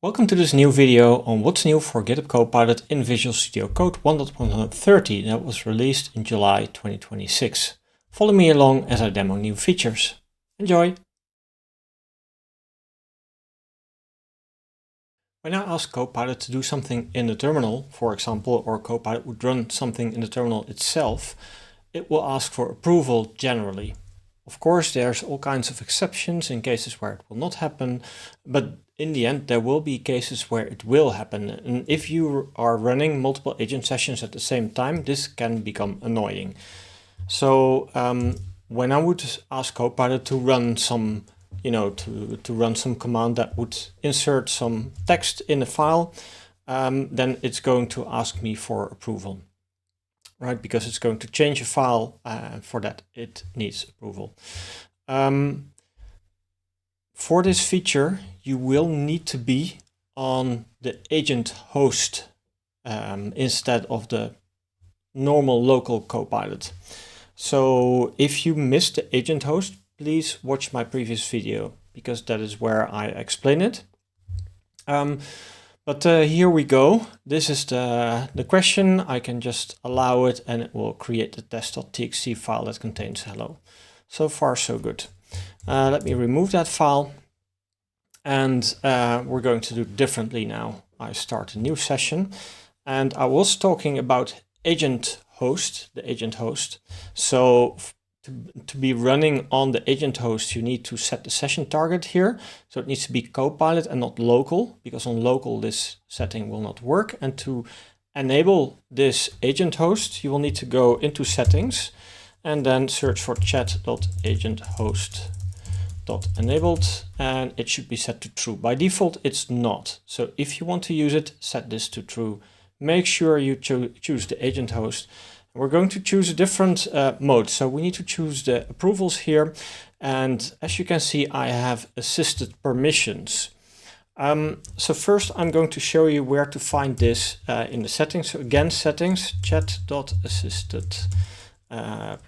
Welcome to this new video on what's new for GitHub Copilot in Visual Studio Code 1.130 that was released in July 2026. Follow me along as I demo new features. Enjoy! When I ask Copilot to do something in the terminal, for example, or Copilot would run something in the terminal itself, it will ask for approval generally. Of course, there's all kinds of exceptions in cases where it will not happen, but in the end, there will be cases where it will happen. And if you are running multiple agent sessions at the same time, this can become annoying. So when I would ask Copilot to run some, to run some command that would insert some text in a file, then it's going to ask me for approval. Right, because it's going to change a file. For that, it needs approval. For this feature, you will need to be on the agent host instead of the normal local Copilot. So if you missed the agent host, please watch my previous video because that is where I explain it. But here we go. This is the question. I can just allow it and it will create the test.txt file that contains hello. So far, so good. Let me remove that file. And we're going to do it differently now. I start a new session. And I was talking about agent host, the agent host. So to be running on the agent host, you need to set the session target here. So it needs to be Copilot and not local, because on local this setting will not work. And to enable this agent host, you will need to go into settings and then search for chat.agenthost.enabled, and it should be set to true. By default, it's not. So if you want to use it, set this to true. Make sure you choose the agent host. We're going to choose a different mode. So we need to choose the approvals here. And as you can see, I have assisted permissions. So first I'm going to show you where to find this in the settings. So again, settings, chat.assisted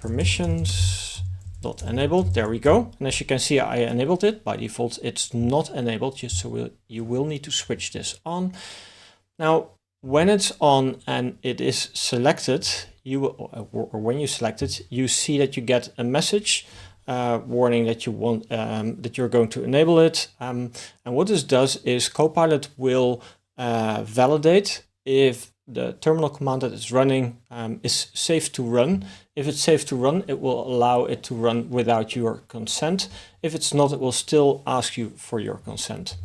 permissions.enabled. There we go. And as you can see, I enabled it. By default, it's not enabled, so you will need to switch this on. Now, when it's on and it is selected, when you select it, you see that you get a message warning that you want that you're going to enable it. And what this does is Copilot will validate if the terminal command that it's running is safe to run. If it's safe to run, it will allow it to run without your consent. If it's not, it will still ask you for your consent.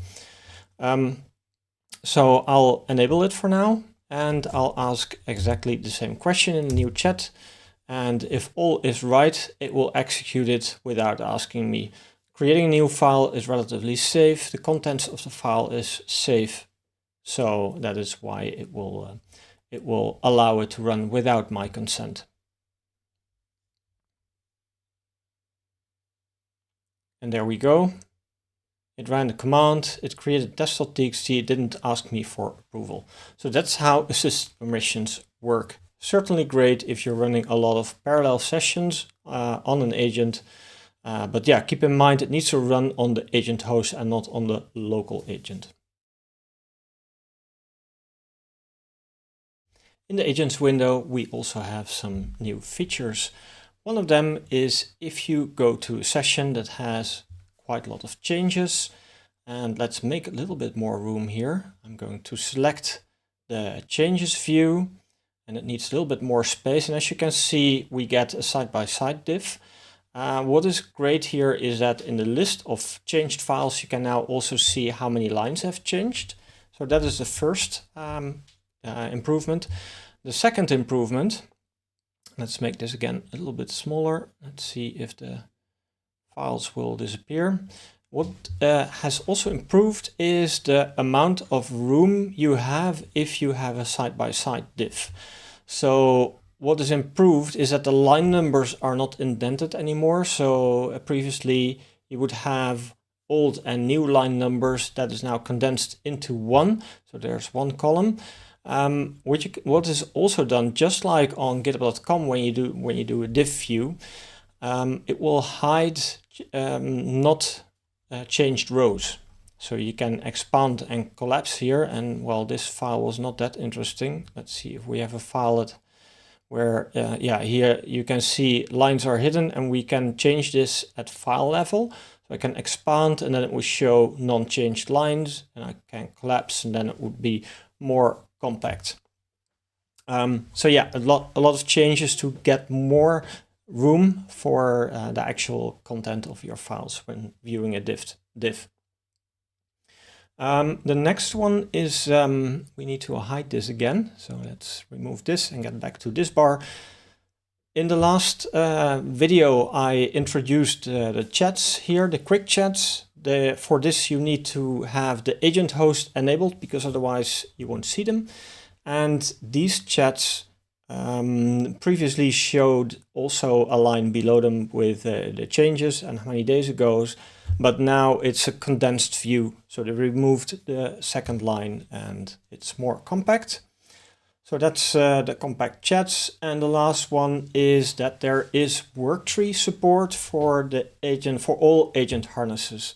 So I'll enable it for now, and I'll ask exactly the same question in the new chat. And if all is right, it will execute it without asking me. Creating a new file is relatively safe. The contents of the file is safe. So that is why it will allow it to run without my consent. And there we go. It ran the command, it created test.txt, it didn't ask me for approval. So that's how assisted permissions work. Certainly great if you're running a lot of parallel sessions on an agent. But yeah, keep in mind it needs to run on the agent host and not on the local agent. In the agents window, we also have some new features. One of them is if you go to a session that has quite a lot of changes, and let's make a little bit more room here. I'm going to select the changes view, and it needs a little bit more space. And as you can see, we get a side-by-side diff. What is great here is that in the list of changed files, you can now also see how many lines have changed. So that is the first improvement. The second improvement, let's make this again a little bit smaller. Let's see if the files will disappear. What has also improved is the amount of room you have if you have a side-by-side diff. So what is improved is that the line numbers are not indented anymore. So previously you would have old and new line numbers that is now condensed into one. So there's one column. What is also done, just like on github.com when you do a diff view, it will hide not changed rows. So you can expand and collapse here. And well, this file was not that interesting. Let's see if we have a file that where, yeah, here you can see lines are hidden, and we can change this at file level. So I can expand and then it will show non-changed lines, and I can collapse and then it would be more compact. So yeah, a lot of changes to get more room for the actual content of your files when viewing a div. The next one is, we need to hide this again. So let's remove this and get back to this bar. In the last video, I introduced the chats here, the quick chats. For this, you need to have the agent host enabled, because otherwise you won't see them. And these chats previously showed also a line below them with the changes and how many days it goes, but now it's a condensed view. So they removed the second line and it's more compact. So that's the compact chats. And the last one is that there is worktree support for the agent, for all agent harnesses.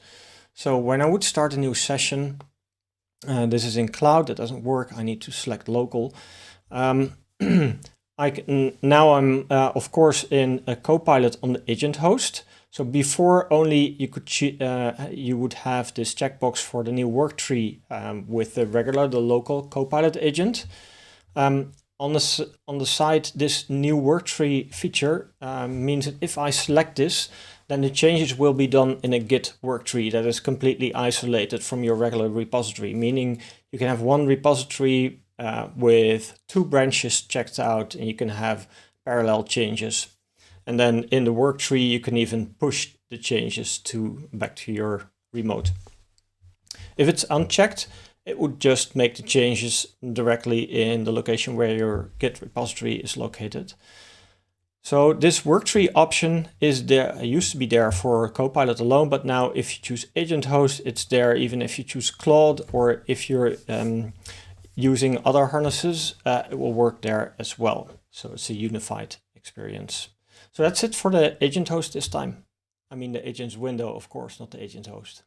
So when I would start a new session, this is in cloud, that doesn't work. I need to select local. Now I'm of course in a Copilot on the agent host. So before only you would have this checkbox for the new worktree with the local Copilot agent. On the side, this new worktree feature means that if I select this, then the changes will be done in a Git worktree that is completely isolated from your regular repository, meaning you can have one repository with 2 branches checked out, and you can have parallel changes. And then in the worktree, you can even push the changes back to your remote. If it's unchecked, it would just make the changes directly in the location where your Git repository is located. So this worktree option is there, used to be there for Copilot alone, but now if you choose agent host, it's there even if you choose Claude, or if you're using other harnesses, it will work there as well. So it's a unified experience. So that's it for the agent host this time. I mean the agent's window, of course, not the agent host.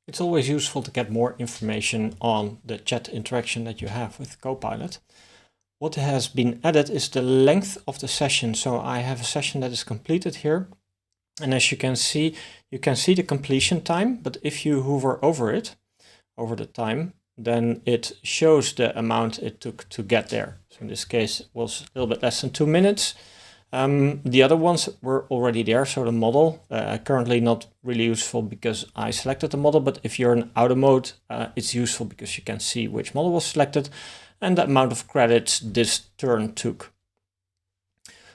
It's always useful to get more information on the chat interaction that you have with Copilot. What has been added is the length of the session. So I have a session that is completed here. And as you can see the completion time, but if you hover over it, over the time, then it shows the amount it took to get there. So in this case, it was a little bit less than 2 minutes. The other ones were already there. So the model, currently not really useful because I selected the model, but if you're in auto mode, it's useful because you can see which model was selected and the amount of credits this turn took.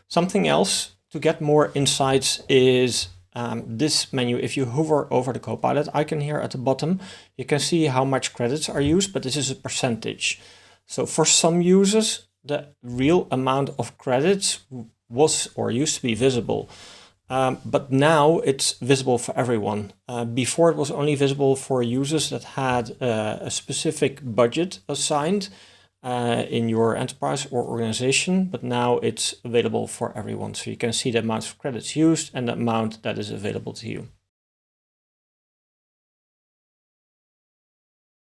Something else to get more insights is this menu. If you hover over the Copilot icon here at the bottom, you can see how much credits are used, but this is a percentage. So for some users, the real amount of credits was or used to be visible. But now it's visible for everyone. Before it was only visible for users that had a specific budget assigned in your enterprise or organization, but now it's available for everyone. So you can see the amount of credits used and the amount that is available to you.